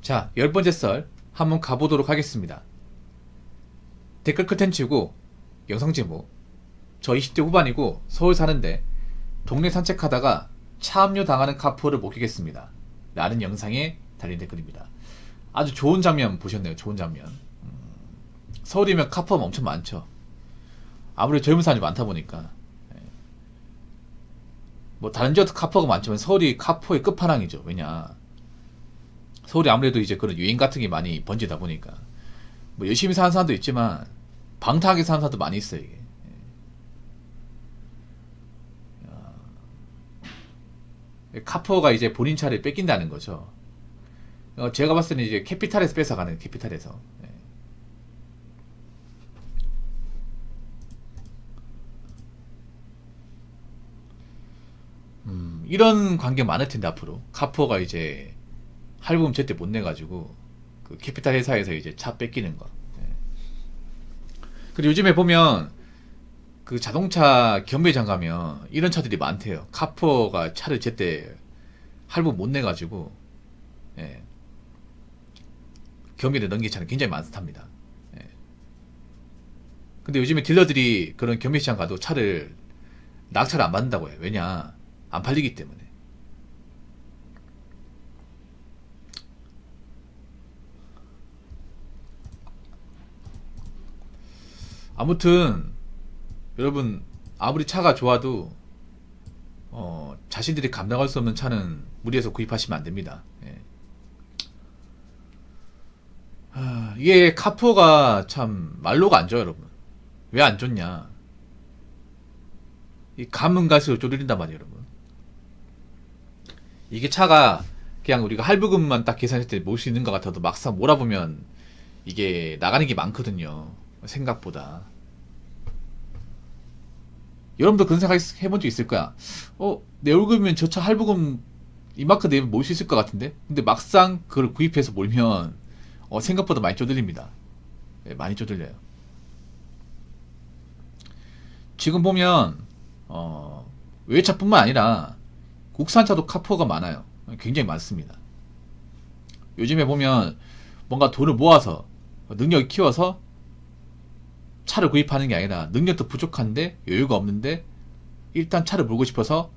자, 10번째 썰 한번 가보도록 하겠습니다. 댓글 컨텐츠고 영상 제목. 저 20대 후반이고 서울 사는데 동네 산책하다가 차 압류 당하는 카푸어를 목격했습니다. 라는 영상에 달린 댓글입니다. 아주 좋은 장면 보셨네요. 좋은 장면. 서울이면 카푸어 엄청 많죠. 아무래도 젊은 사람이 많다 보니까. 뭐 다른 지역도 카푸어가 많지만 서울이 카푸어의 끝판왕이죠. 왜냐, 서울이 아무래도 이제 그런 유행 같은 게 많이 번지다 보니까 뭐 열심히 사는 사람도 있지만 방탕하게 사는 사람도 많이 있어요. 이게 카푸어가 이제 본인 차를 뺏긴다는 거죠. 제가 봤을 때는 이제 캐피탈에서 뺏어가는, 캐피탈에서. 이런 관계 많을 텐데 앞으로 카푸어가 이제 할부금 제때 못 내가지고 그 캐피탈 회사에서 이제 차 뺏기는 거. 그리고 요즘에 보면 그 자동차 경매장 가면 이런 차들이 많대요. 카푸어가 차를 제때 할부 못 내가지고, 예, 경매를 넘긴 차는 굉장히 많답니다. 예. 근데 요즘에 딜러들이 그런 경매시장 가도 차를 낙찰을 안 받는다고 해요. 왜냐, 안 팔리기 때문에. 아무튼 여러분, 아무리 차가 좋아도 자신들이 감당할 수 없는 차는 무리해서 구입하시면 안 됩니다. 예. 이게 카푸어가 참 말로가 안 좋아요, 여러분. 왜 안 좋냐? 이 가면 갈수록 쪼들린단 말이에요, 여러분. 이게 차가 그냥 우리가 할부금만 딱 계산했을 때 모을 수 있는 것 같아도 막상 몰아보면 이게 나가는 게 많거든요. 생각보다. 여러분도 그런 생각 해본 적 있을 거야. 내 월급이면 저 차 할부금 이만큼 내면 모을 수 있을 것 같은데? 근데 막상 그걸 구입해서 몰면 생각보다 많이 쪼들립니다. 네, 많이 쪼들려요. 지금 보면 외차뿐만 아니라 국산차도 카푸어가 많아요. 굉장히 많습니다. 요즘에 보면 뭔가 돈을 모아서 능력을 키워서 차를 구입하는 게 아니라 능력도 부족한데 여유가 없는데 일단 차를 몰고 싶어서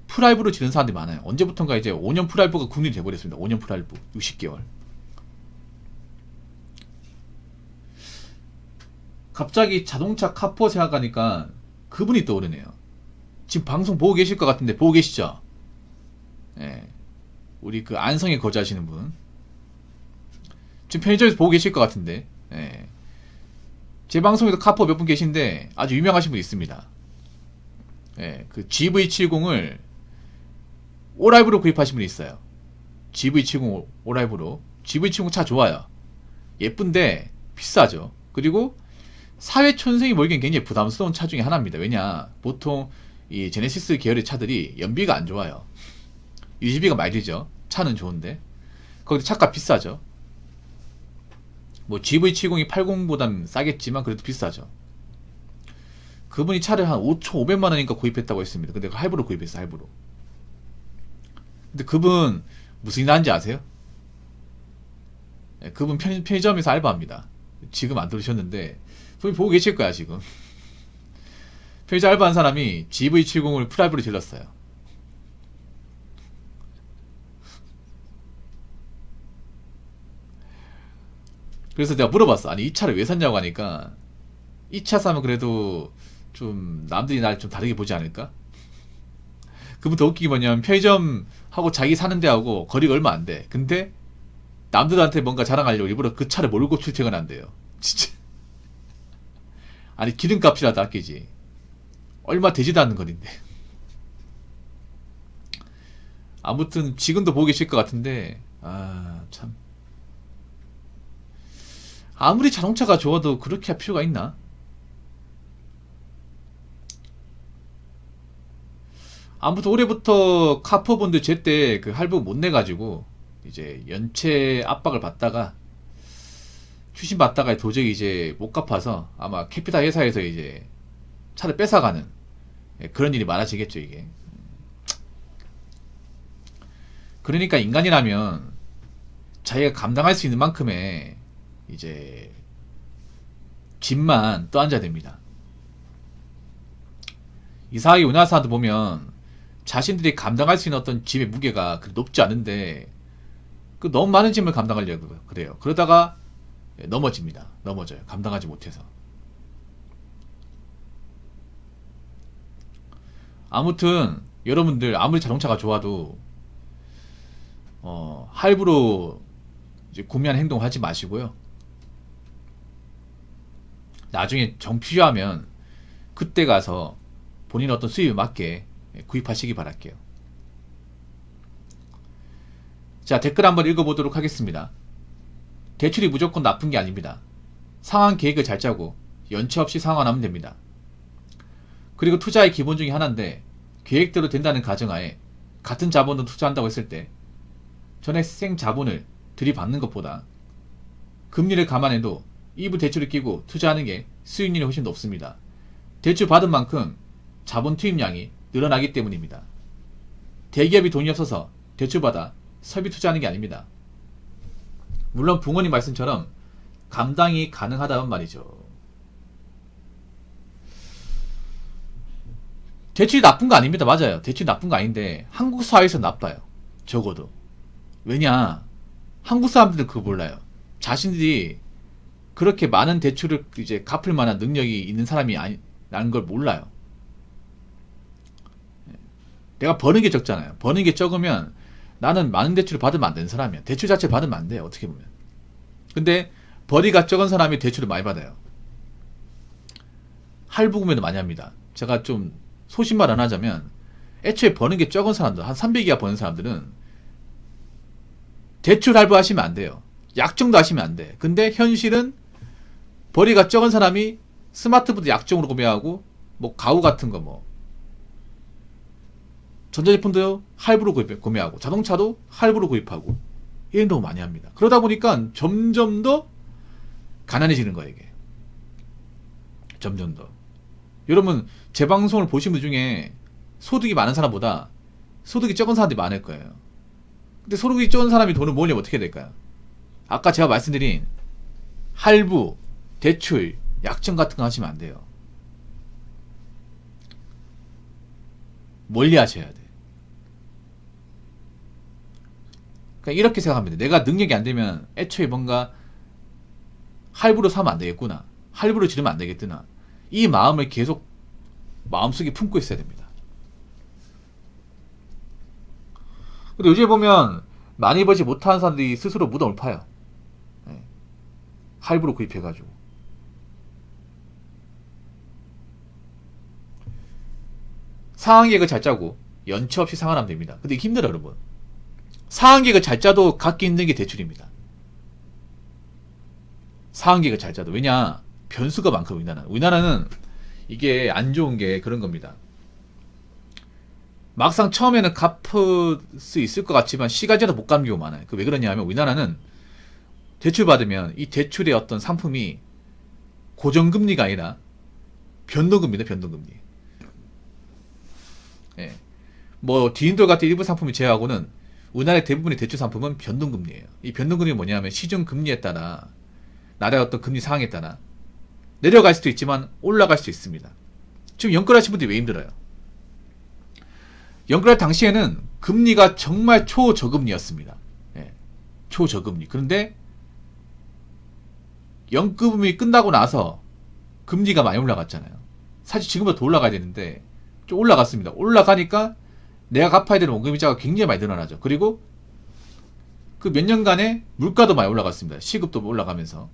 풀할부로 지는 사람들이 많아요. 언제부턴가 이제 5년 풀할부가 국민이 돼버렸습니다. 5년 풀할부 60개월. 갑자기 자동차 카푸어 생각하니까 그분이 떠오르네요. 지금 방송 보고 계실 것 같은데 보고 계시죠? 예. 우리 그 안성에 거주하시는 분. 지금 편의점에서 보고 계실 것 같은데. 예. 제 방송에도 카푸어 몇 분 계신데 아주 유명하신 분 있습니다. 예. 그 GV70을 오라이브로 구입하신 분이 있어요. GV70 오라이브로. GV70 차 좋아요. 예쁜데 비싸죠. 그리고 사회촌생이 몰기엔 굉장히 부담스러운 차 중에 하나입니다. 왜냐, 보통 이 제네시스 계열의 차들이 연비가 안 좋아요. 유지비가 많이 들죠. 차는 좋은데 거기서 차값 비싸죠. 뭐 GV70이 80보단 싸겠지만 그래도 비싸죠. 그분이 차를 한 5,500만 원인가 구입했다고 했습니다. 근데 할부로 구입했어, 할부로. 근데 그분 무슨 일 하는지 아세요? 네, 그분 편의점에서 알바합니다. 지금 안 들으셨는데 분이 보고 계실 거야 지금. 편의점 알바한 사람이 GV70을 풀할부로 질렀어요. 그래서 내가 물어봤어. 아니, 이 차를 왜 샀냐고 하니까 이 차 사면 그래도 좀 남들이 날 좀 다르게 보지 않을까? 그분 더 웃기게 뭐냐면 편의점하고 자기 사는 데하고 거리가 얼마 안 돼. 근데 남들한테 뭔가 자랑하려고 일부러 그 차를 몰고 출퇴근한대요. 진짜. 아니, 기름값이라도 아끼지. 얼마 되지도 않는 거리인데. 아무튼 지금도 보고 계실 것 같은데, 참. 아무리 자동차가 좋아도 그렇게 할 필요가 있나? 아무튼 올해부터 카푸어분들 제때 그 할부 못 내가지고 이제 연체 압박을 받다가 추심 받다가 도저히 이제 못 갚아서 아마 캐피탈 회사에서 이제 차를 뺏어가는, 그런 일이 많아지겠죠 이게. 그러니까 인간이라면 자기가 감당할 수 있는 만큼의 이제 집만 떠안아야 됩니다. 이상하게 우리나라 사람들 보면 자신들이 감당할 수 있는 어떤 집의 무게가 높지 않은데 그 너무 많은 짐을 감당하려고 그래요. 그러다가 넘어집니다. 넘어져요. 감당하지 못해서. 아무튼 여러분들 아무리 자동차가 좋아도 할부로 이제 구매하는 행동 하지 마시고요. 나중에 정 필요하면 그때 가서 본인의 어떤 수입에 맞게 구입하시기 바랄게요. 자, 댓글 한번 읽어보도록 하겠습니다. 대출이 무조건 나쁜 게 아닙니다. 상환 계획을 잘 짜고 연체 없이 상환하면 됩니다. 그리고 투자의 기본 중에 하나인데 계획대로 된다는 가정하에 같은 자본으로 투자한다고 했을 때 전액 생 자본을 들이받는 것보다 금리를 감안해도 일부 대출을 끼고 투자하는 게 수익률이 훨씬 높습니다. 대출 받은 만큼 자본 투입량이 늘어나기 때문입니다. 대기업이 돈이 없어서 대출받아 설비 투자하는 게 아닙니다. 물론 부모님 말씀처럼 감당이 가능하다면 말이죠. 대출이 나쁜 거 아닙니다. 맞아요. 대출이 나쁜 거 아닌데 한국 사회에서 나빠요. 적어도. 왜냐? 한국 사람들은 그거 몰라요. 자신들이 그렇게 많은 대출을 이제 갚을 만한 능력이 있는 사람이 아니라는 걸 몰라요. 내가 버는 게 적잖아요. 버는 게 적으면 나는 많은 대출을 받으면 안 되는 사람이야. 대출 자체를 받으면 안 돼요. 어떻게 보면. 근데 벌이가 적은 사람이 대출을 많이 받아요. 할부 구매도 많이 합니다. 제가 좀 소신말 안 하자면 애초에 버는 게 적은 사람들, 한 300 이하 버는 사람들은 대출 할부 하시면 안 돼요. 약정도 하시면 안 돼. 근데 현실은 벌이가 적은 사람이 스마트폰도 약정으로 구매하고 뭐 가구 같은 거 뭐 전자제품도 할부로 구매하고 자동차도 할부로 구입하고 이런 거 많이 합니다. 그러다 보니까 점점 더 가난해지는 거예요. 이게 점점 더. 여러분 제 방송을 보신 분 중에 소득이 많은 사람보다 소득이 적은 사람들이 많을 거예요. 근데 소득이 적은 사람이 돈을 모으려면 어떻게 될까요? 아까 제가 말씀드린 할부, 대출, 약정 같은 거 하시면 안 돼요. 멀리 하셔야 돼. 그러니까 이렇게 생각합니다. 내가 능력이 안 되면 애초에 뭔가 할부로 사면 안 되겠구나. 할부로 지르면 안 되겠구나. 이 마음을 계속 마음속에 품고 있어야 됩니다. 근데 요즘에 보면 많이 벌지 못하는 사람들이 스스로 무덤을 파요. 네. 할부로 구입해가지고. 상환 계획을 잘 짜고 연체 없이 상환하면 됩니다. 근데 이게 힘들어요, 여러분. 상환 계획을 잘 짜도 갖기 힘든 게 대출입니다. 상환 계획을 잘 짜도. 왜냐? 변수가 많거든요, 우리나라는 이게 안 좋은 게 그런 겁니다. 막상 처음에는 갚을 수 있을 것 같지만 시간 지나도 못 갚는 경우가 많아요. 그 왜 그러냐 하면 우리나라는 대출 받으면 이 대출의 어떤 상품이 고정금리가 아니라 변동금리다, 변동금리. 예. 뭐 디인돌 같은 일부 상품을 제외하고는 우리나라의 대부분의 대출 상품은 변동금리예요. 이 변동금리가 뭐냐면 시중금리에 따라 나라의 어떤 금리 상황에 따라 내려갈 수도 있지만 올라갈 수도 있습니다. 지금 연끌하신 분들이 왜 힘들어요? 연끌할 당시에는 금리가 정말 초저금리였습니다. 예, 초저금리. 그런데 연금이 끝나고 나서 금리가 많이 올라갔잖아요. 사실 지금보다 더 올라가야 되는데 좀 올라갔습니다. 올라가니까 내가 갚아야 되는 원금이자가 굉장히 많이 늘어나죠. 그리고 그 몇 년간에 물가도 많이 올라갔습니다. 시급도 올라가면서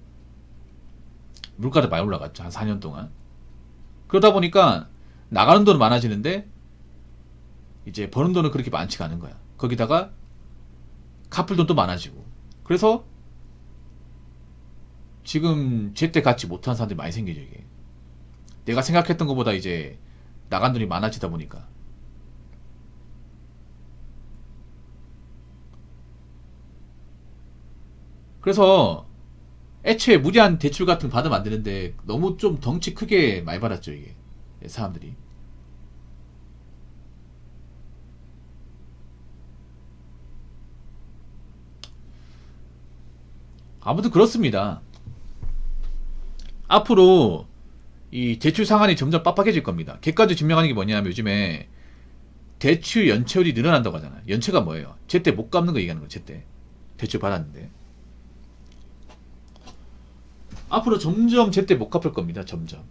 물가도 많이 올라갔죠. 한 4년 동안. 그러다 보니까 나가는 돈은 많아지는데 이제 버는 돈은 그렇게 많지가 않은 거야. 거기다가 갚을 돈도 많아지고. 그래서 지금 제때 갖지 못한 사람들이 많이 생기죠. 이게 내가 생각했던 것보다 이제 나간 돈이 많아지다 보니까. 그래서 애초에 무리한 대출 같은 거 받으면 안 되는데 너무 좀 덩치 크게 많이 받았죠. 이게 사람들이. 아무튼 그렇습니다. 앞으로 이 대출 상한이 점점 빡빡해질 겁니다. 객관적으로 증명하는 게 뭐냐면 요즘에 대출 연체율이 늘어난다고 하잖아요. 연체가 뭐예요? 제때 못 갚는 거 얘기하는 거예요. 제때 대출 받았는데 앞으로 점점 제때 못 갚을 겁니다. 점점.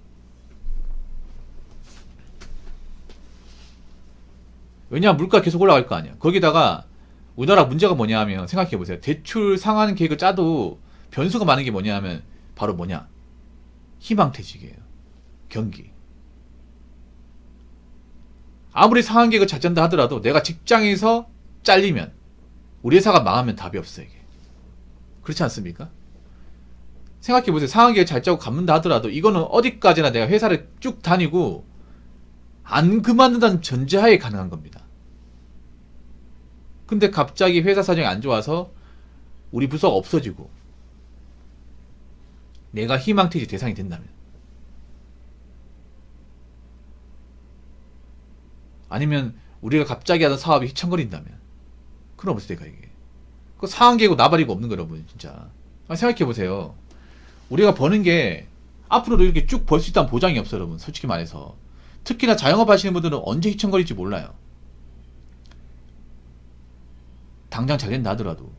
왜냐하면 물가 계속 올라갈 거 아니야. 거기다가 우리나라 문제가 뭐냐 하면 생각해보세요. 대출 상한 계획을 짜도 변수가 많은 게 뭐냐 하면 바로 뭐냐? 희망퇴직이에요. 경기. 아무리 상한 계획을 잘 짠다 하더라도 내가 직장에서 잘리면 우리 회사가 망하면 답이 없어 이게. 그렇지 않습니까? 생각해보세요. 상한 계획 잘 짜고 갚는다 하더라도 이거는 어디까지나 내가 회사를 쭉 다니고 안 그만둔다는 전제하에 가능한 겁니다. 근데 갑자기 회사 사정이 안 좋아서 우리 부서가 없어지고 내가 희망퇴직 대상이 된다면 아니면 우리가 갑자기 하던 사업이 휘청거린다면 그럼 어떻게 될까 이게. 그 상한계고 나발이고 없는 거 여러분 진짜. 생각해보세요. 우리가 버는 게 앞으로도 이렇게 쭉 벌 수 있다는 보장이 없어요 여러분. 솔직히 말해서. 특히나 자영업 하시는 분들은 언제 휘청거릴지 몰라요. 당장 잘 된다 하더라도.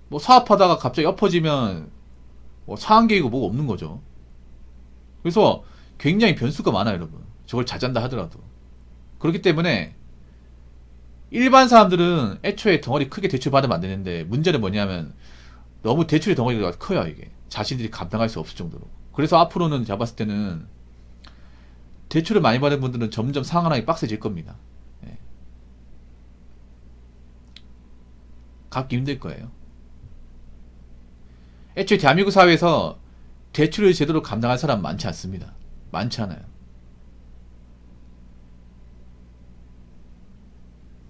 뭐 사업하다가 갑자기 엎어지면 뭐 상한계이고 뭐가 없는 거죠. 그래서 굉장히 변수가 많아요 여러분. 저걸 잘 짠다 하더라도. 그렇기 때문에 일반 사람들은 애초에 덩어리 크게 대출 받으면 안 되는데 문제는 뭐냐면 너무 대출의 덩어리가 커요 이게. 자신들이 감당할 수 없을 정도로. 그래서 앞으로는 제가 봤을 때는 대출을 많이 받은 분들은 점점 상환하기 빡세질 겁니다. 예. 갚기 힘들 거예요. 애초에 대한민국 사회에서 대출을 제대로 감당할 사람 많지 않습니다. 많지 않아요.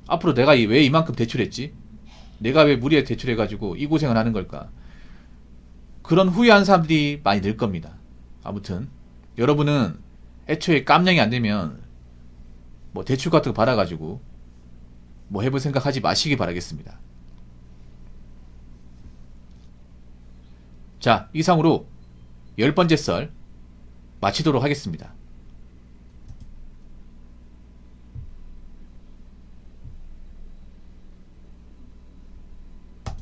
앞으로 내가 왜 이만큼 대출했지? 내가 왜 무리에 대출해가지고 이 고생을 하는 걸까? 그런 후회한 사람들이 많이 늘 겁니다. 아무튼 여러분은 애초에 깜냥이 안 되면 뭐 대출 같은 거 받아가지고 뭐 해볼 생각하지 마시기 바라겠습니다. 자, 이상으로 10번째 썰 마치도록 하겠습니다.